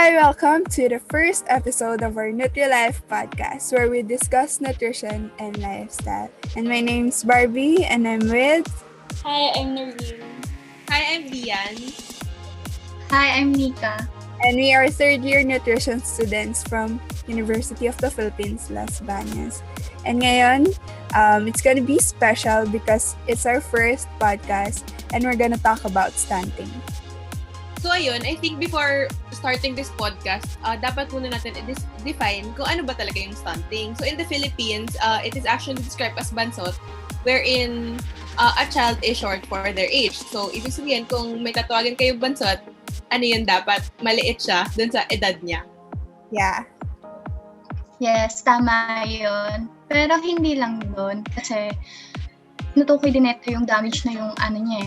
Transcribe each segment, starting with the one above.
Hi, welcome to the first episode of our NutriLife podcast where we discuss nutrition and lifestyle. And my name's Barbie and I'm with... Hi, I'm Noreen. Hi, I'm Lian. Hi, I'm Nika. And we are third-year nutrition students from University of the Philippines Los Banos. And ngayon, it's gonna be special because it's our first podcast and we're gonna talk about stunting. So ayun, I think before starting this podcast, dapat muna natin define kung ano ba talaga yung stunting. So in the Philippines, it is actually described as bansot, wherein a child is short for their age. So ibig sabihin, kung may tatawagan kayong bansot, ano yun dapat? Maliit siya dun sa edad niya. Yeah. Yes, tama yun. Pero hindi lang doon kasi natukoy din ito yung damage na yung ano niya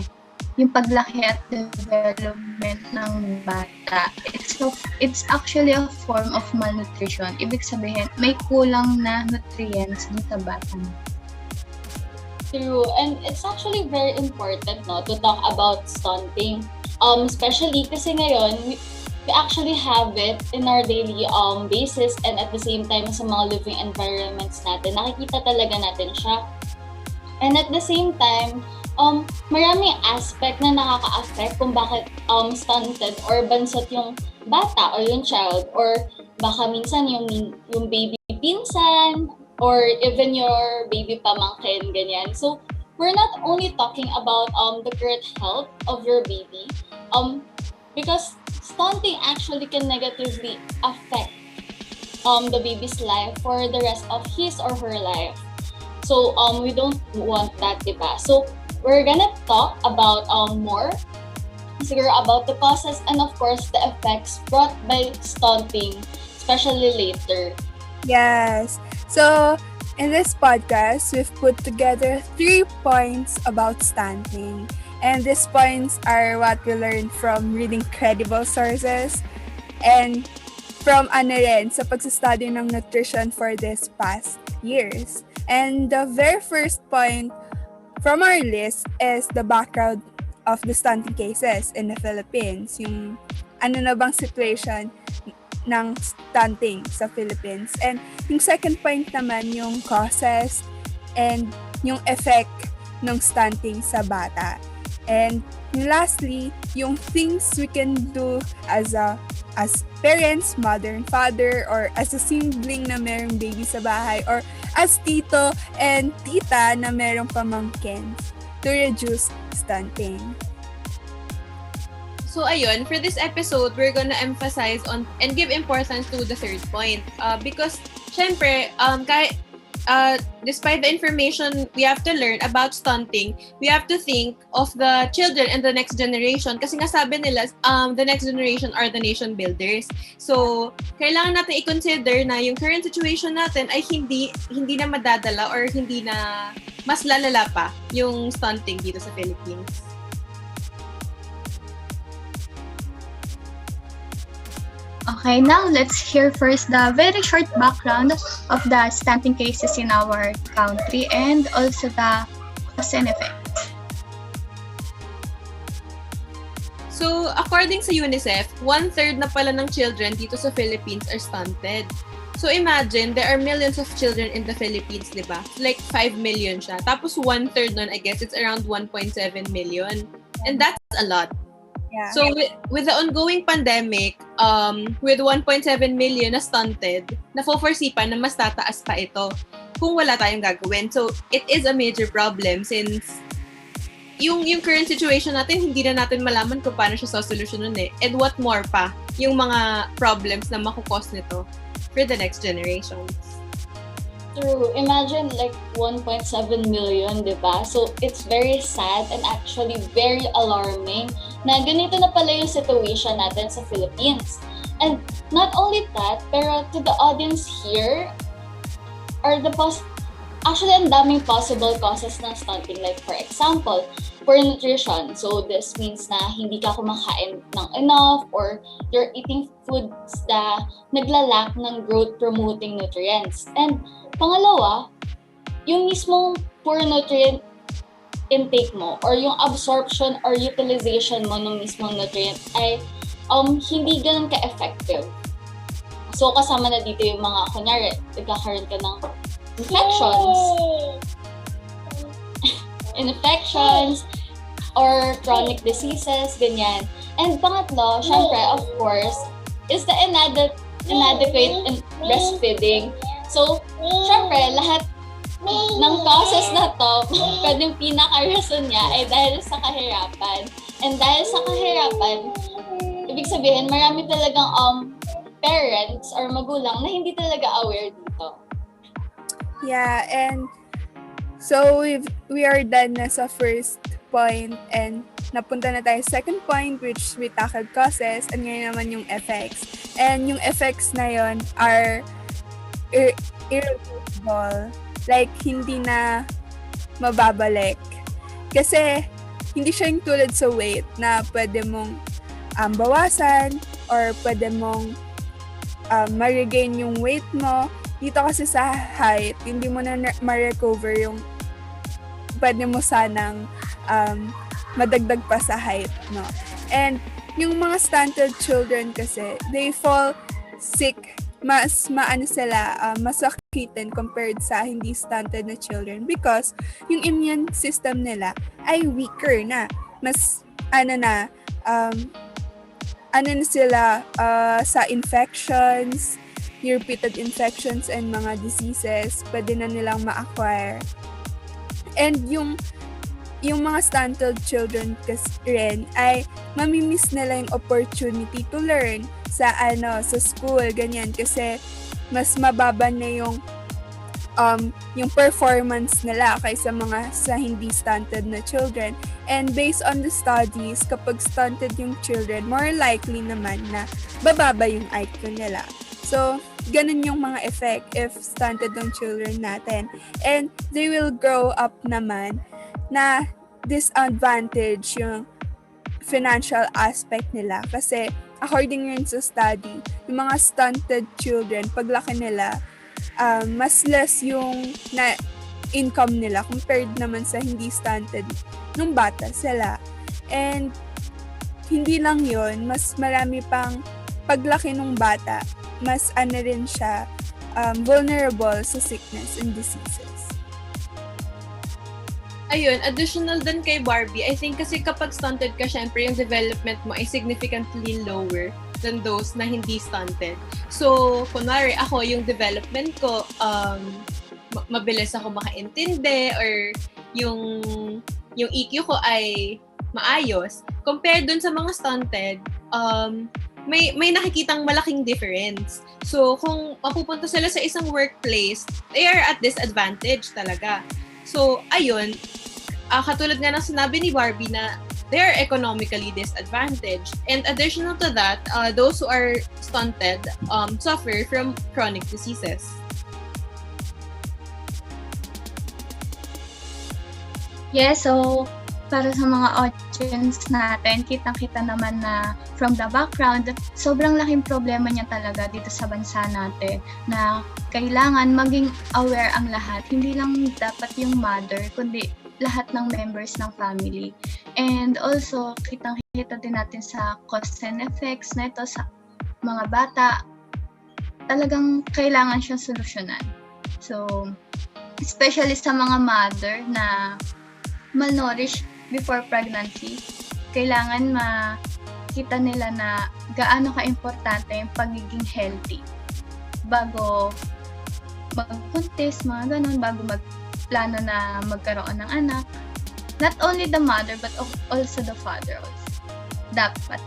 yung paglaki at development ng bata. It's actually a form of malnutrition. Ibig sabihin, may kulang na nutrients dun sa bata. True. And it's actually very important to talk about stunting. Especially kasi ngayon, we actually have it in our daily basis and at the same time sa mga living environments natin. Nakikita talaga natin siya. And at the same time, maraming aspect na nakaka-affect kung bakit stunted or bansot yung bata or yung child or baka minsan yung baby pinsan or even your baby pamangkin, ganyan. So, we're not only talking about the current health of your baby because stunting actually can negatively affect the baby's life for the rest of his or her life. So, we don't want that, diba? So, we're gonna talk about more siguro about the causes and of course the effects brought by stunting, especially later. Yes. So, in this podcast, we've put together 3 points about stunting. And these points are what we learned from reading credible sources and from sa pagsastudy ng nutrition for this past years. And the very first point from our list is the background of the stunting cases in the Philippines. Yung ano na bang situation ng stunting sa Philippines. And yung second point naman yung causes and yung effect ng stunting sa bata. And lastly, yung things we can do as parents, mother and father, or as a sibling na merong baby sa bahay, or as tito and tita na merong pamangkins to reduce stunting. So ayun, for this episode, we're gonna emphasize on and give importance to the third point. Because syempre, despite the information we have to learn about stunting, we have to think of the children and the next generation. Kasi nga sabi nila, the next generation are the nation builders. So, kailangan natin i-consider na yung current situation natin ay hindi na madadala or hindi na mas lalala pa yung stunting dito sa Philippines. Okay, now let's hear first the very short background of the stunting cases in our country and also the cause and effects. So, according sa UNICEF, 1/3 na pala ng children dito sa Philippines are stunted. So, imagine, there are millions of children in the Philippines, di ba? Like 5 million siya. Tapos 1/3 nun, I guess, it's around 1.7 million. And that's a lot. Yeah. So, with the ongoing pandemic, with 1.7 million na stunted, na-foresee pa na mas tataas pa ito kung wala tayong gagawin. So, it is a major problem since yung current situation natin, hindi na natin malaman kung paano siya sosolusyonan eh. And what more pa, yung mga problems na makukos nito for the next generations. True. Imagine like 1.7 million, diba? So, it's very sad and actually very alarming na ganito na pala yung situation natin sa Philippines. And not only that, pero to the audience here, are actually ang daming possible causes ng stunting. Like for example, poor nutrition. So, this means na hindi ka kumakain ng enough or you're eating foods na naglalak ng growth-promoting nutrients. And pangalawa, yung mismong poor nutrient intake mo or yung absorption or utilization mo ng mismong nutrient ay hindi ganun ka-effective. So, kasama na dito yung mga, kunyari, nagkakaroon ka ng infections, or chronic diseases, ganyan. And pangatlo, syempre, of course, is the inadequate breastfeeding. So, syempre, lahat ng causes na to, pwedeng pinaka-reason niya ay dahil sa kahirapan. And dahil sa kahirapan, ibig sabihin, marami talagang parents or magulang na hindi talaga aware dito. Yeah, and so we are done na sa first point and napunta na tayo sa second point, which we tackled causes, and ngayon naman yung effects. And yung effects na yon are irreversible. Like, hindi na mababalik. Kasi, hindi siya yung tulad sa weight na pwede mong bawasan or pwede mong ma-regain yung weight mo. Dito kasi sa height, hindi mo na ma-recover yung pwede mo sanang madagdag pa sa height, no? And yung mga stunted children kasi, they fall sick, mas masakitin compared sa hindi stunted na children because yung immune system nila ay weaker na. Mas, sila sa infections, repeated infections and mga diseases, pwede na nilang ma-acquire. And yung mga stunted children kasi rin ay mamimiss nila yung opportunity to learn sa school, ganyan, kasi mas mababa na yung performance nila kaysa mga sa hindi stunted na children. And based on the studies, kapag stunted yung children, more likely naman na bababa yung IQ nila. So, ganun yung mga effect if stunted yung children natin. And they will grow up naman na disadvantage yung financial aspect nila. Kasi, according rin sa study, yung mga stunted children, paglaki nila, mas less yung na income nila compared naman sa hindi stunted nung bata sila. And hindi lang yun, mas marami pang paglaki nung bata, mas rin siya vulnerable sa sickness and diseases. Ayun, additional din kay Barbie, I think kasi kapag stunted ka, syempre yung development mo ay significantly lower than those na hindi stunted. So, kunwari ako, yung development ko, mabilis ako makaintindi or yung EQ ko ay maayos. Compared dun sa mga stunted, may nakikitang malaking difference. So, kung mapupunta sila sa isang workplace, they are at disadvantage talaga. So, ayun, katulad nga ng sinabi ni Barbie na they are economically disadvantaged. And additional to that, those who are stunted suffer from chronic diseases. Yes, so para sa mga audience natin, kitang-kita naman na from the background, sobrang laking problema niya talaga dito sa bansa natin na kailangan maging aware ang lahat. Hindi lang dapat yung mother, kundi lahat ng members ng family. And also, kitang-kita din natin sa cause and effects na ito sa mga bata, talagang kailangan siyang solusyonan. So, especially sa mga mother na malnourished before pregnancy, kailangan makita nila na gaano ka-importante yung pagiging healthy bago magbuntis, mga ganun, bago magplano na magkaroon ng anak. Not only the mother, but also the father also. Dapat.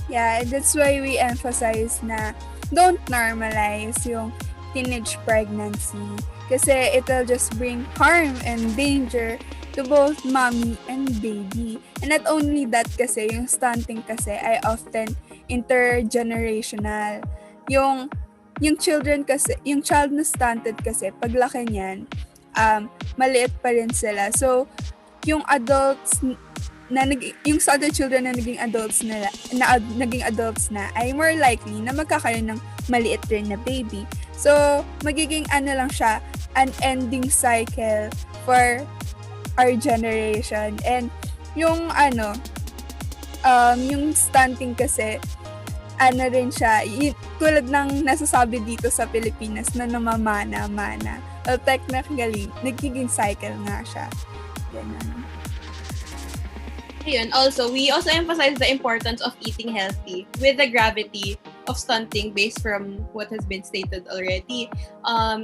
Yeah, that's why we emphasize na don't normalize yung teenage pregnancy kasi it'll just bring harm and danger to both mommy and baby. And not only that kasi, yung stunting kasi ay often intergenerational. Yung children kasi, yung child na stunted kasi, paglaki niyan, maliit pa rin sila. So, yung adults yung stunted children na naging adults na ay more likely na magkakaroon ng maliit rin na baby. So, magiging lang siya, an ending cycle for our generation. And yung yung stunting kasi, ano rin siya, tulad ng nasasabi dito sa Pilipinas na namamana-mana. Well, technically, nagiging cycle nga siya. Ganun. Ayun, also, we also emphasize the importance of eating healthy with the gravity of stunting based from what has been stated already.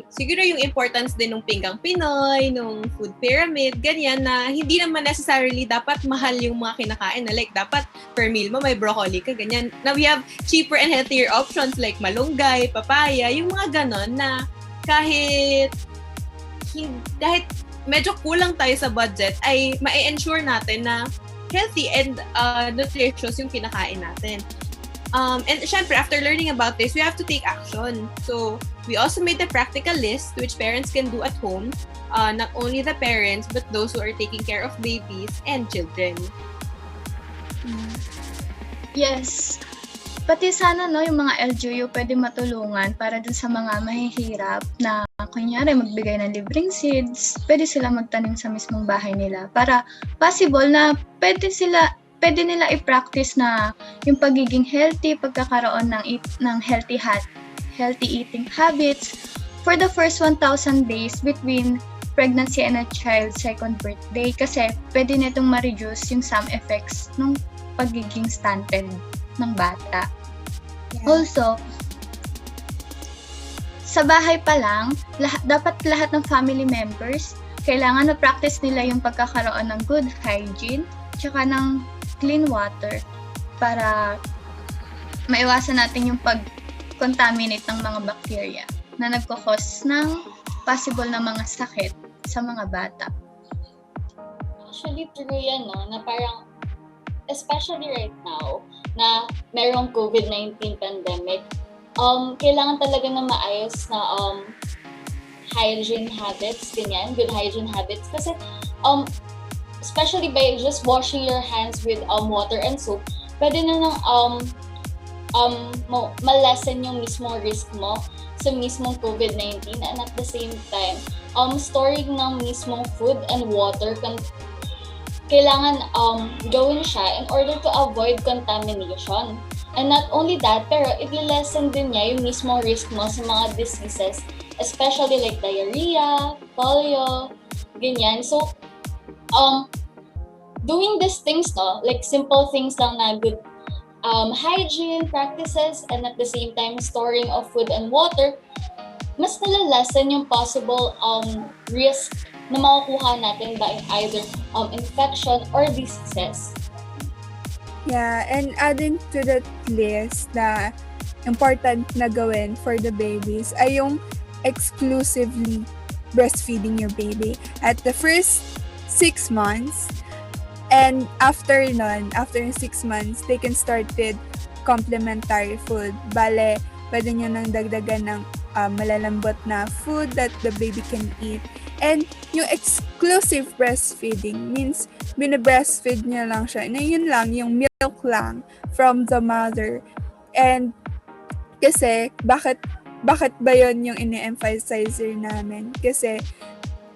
Siguro yung importance din ng pinggang Pinoy, nung food pyramid, ganyan na hindi naman necessarily dapat mahal yung mga kinakain na like dapat per meal mo may broccoli ka, ganyan. Now we have cheaper and healthier options like malunggay, papaya, yung mga ganon na kahit medyo kulang tayo sa budget ay ma-ensure natin na healthy and nutritious yung kinakain natin. And syempre, after learning about this, we have to take action. So, we also made a practical list which parents can do at home. Not only the parents, but those who are taking care of babies and children. Yes. Pati sana yung mga LGU pwede matulungan para dun sa mga mahihirap na kunyari magbigay ng libreng seeds, pwede sila magtanim sa mismong bahay nila para possible na pwede nila i-practice na yung pagiging healthy, pagkakaroon ng healthy eating habits for the first 1,000 days between pregnancy and a child's second birthday kasi pwede nitong ma-reduce yung some effects ng pagiging stunted ng bata. Yeah. Also, sa bahay pa lang, dapat lahat ng family members, kailangan na-practice nila yung pagkakaroon ng good hygiene tsaka ng clean water para maiwasan natin yung pag-contaminate ng mga bacteria na nagkakos ng possible na mga sakit sa mga bata. Actually, true yan, no? Na parang, especially right now, na merong COVID-19 pandemic, kailangan talaga na maayos na hygiene habits, ganyan, good hygiene habits. Kasi, especially by just washing your hands with water and soap, pwede na nang ma-lessen yung mismong risk mo sa mismong COVID-19 and at the same time, storing ng mismong food and water kailangan gawin siya in order to avoid contamination. And not only that, pero i-lessen din niya yung mismong risk mo sa mga diseases, especially like diarrhea, polio, ganyan. So, doing these things, no, like simple things lang na good hygiene practices and at the same time storing of food and water, mas nalalasen yung possible risk na makukuha natin by either infection or diseases. Yeah, and adding to that list na important na gawin for the babies ay yung exclusively breastfeeding your baby at the first 6 months. And after 6 months, they can start with complementary food. Bale, pwede nyo nang dagdagan ng malalambot na food that the baby can eat. And yung exclusive breastfeeding means binibreastfeed niya lang siya. Na yun lang, yung milk lang from the mother. And kasi, bakit ba yun yung ine-emphasize namin? Kasi,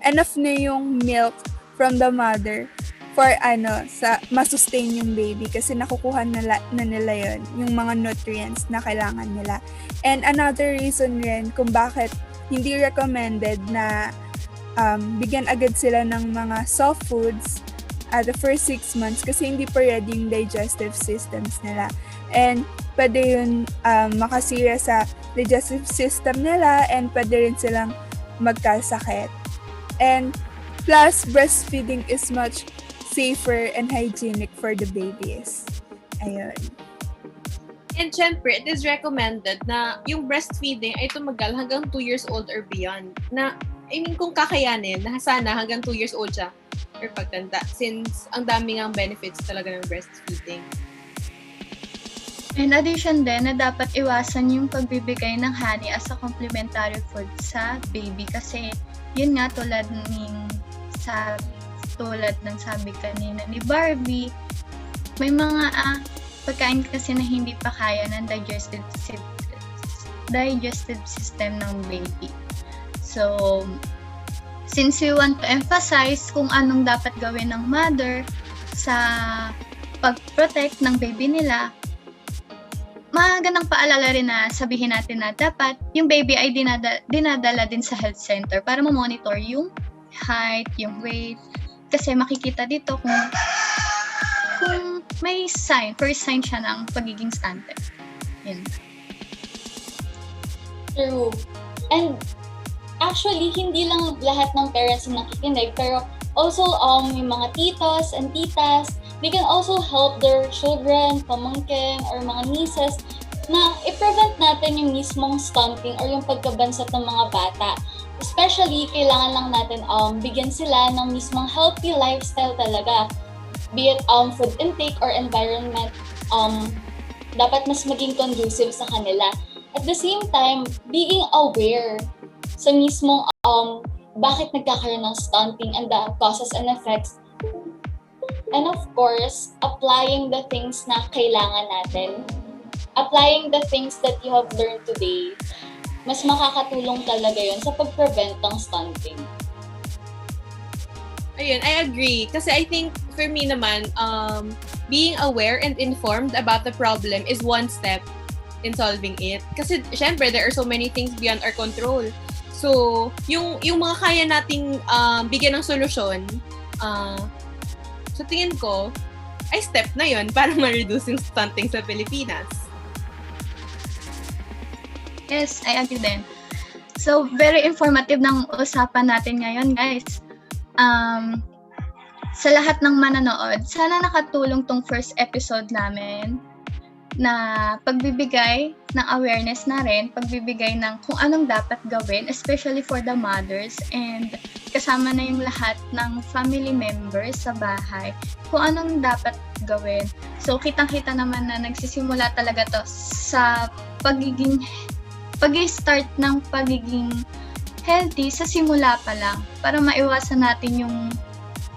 enough na yung milk from the mother for masustain yung baby kasi nakukuha na nila yun, yung mga nutrients na kailangan nila. And another reason rin kung bakit hindi recommended na bigyan agad sila ng mga soft foods at the first 6 months kasi hindi pa ready yung digestive systems nila. And pwede yun makasira sa digestive system nila and pwede rin silang magkasakit. And plus, breastfeeding is much safer and hygienic for the babies. Ayun. And syempre, it is recommended na yung breastfeeding ay tumagal hanggang 2 years old or beyond. Na, kung kakayanin, na sana hanggang 2 years old siya or pagtanda since ang daming ang benefits talaga ng breastfeeding. In addition din, na dapat iwasan yung pagbibigay ng honey as a complementary food sa baby kasi yun nga tulad ng sabi kanina ni Barbie, may mga pagkain kasi na hindi pa kaya ng digestive system ng baby. So, since we want to emphasize kung anong dapat gawin ng mother sa pag-protect ng baby nila, magandang paalala rin na sabihin natin na dapat yung baby ay dinadala din sa health center para ma-monitor yung height, yung weight. Kasi makikita dito kung may first sign siya ng pagiging stunted. Yan. True. And actually, hindi lang lahat ng parents na nakikinig, pero also yung mga titos and titas, they can also help their children, pamangkin, or mga nieces na i-prevent natin yung mismong stunting or yung pagkabansat ng mga bata. Especially, kailangan lang natin bigyan sila ng mismong healthy lifestyle talaga. Be it food intake or environment, dapat mas maging conducive sa kanila. At the same time, being aware sa mismong bakit nagkakaroon ng stunting and the causes and effects. And of course, applying the things na kailangan natin. Applying the things that you have learned today. Mas makakatulong talaga yun sa pag-prevent ng stunting. Ayun, I agree. Kasi I think, for me naman, being aware and informed about the problem is one step in solving it. Kasi, syempre, there are so many things beyond our control. So, yung mga kaya nating bigyan ng solusyon, sa tingin ko, ay step na yon para ma-reduce yung stunting sa Pilipinas. Yes, I agree din. So, very informative ng usapan natin ngayon, guys. Sa lahat ng mananood, sana nakatulong tong first episode namin na pagbibigay ng awareness na rin, pagbibigay ng kung anong dapat gawin, especially for the mothers, and kasama na yung lahat ng family members sa bahay, kung anong dapat gawin. So, kitang-kita naman na nagsisimula talaga to sa pag-start ng pagiging healthy sa simula pa lang para maiwasan natin yung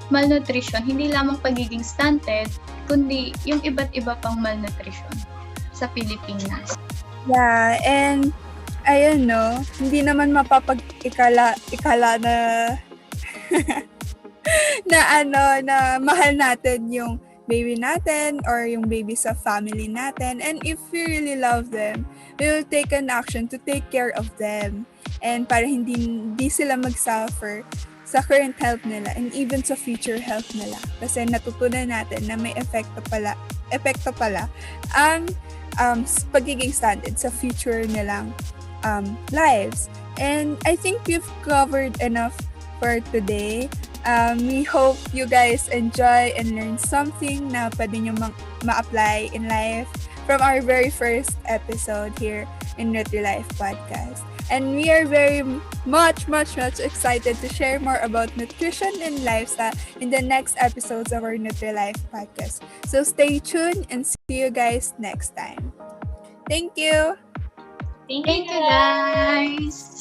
malnutrition, hindi lamang pagiging stunted, kundi yung iba't iba pang malnutrition sa Pilipinas. Yeah, and ayun no, hindi naman mapapag-ikala na na mahal natin yung baby natin or yung baby sa family natin. And if we really love them, we will take an action to take care of them. And para hindi sila mag-suffer sa current health nila and even sa future health nila. Kasi natutunan natin na may epekto pala ang pagiging stunted sa future nilang lives. And I think we've covered enough for today. We hope you guys enjoy and learn something na pwede nyo ma-apply in life from our very first episode here in NutriLife podcast. And we are very much excited to share more about nutrition and lifestyle in the next episodes of our NutriLife podcast. So stay tuned and see you guys next time. Thank you! Thank you, guys!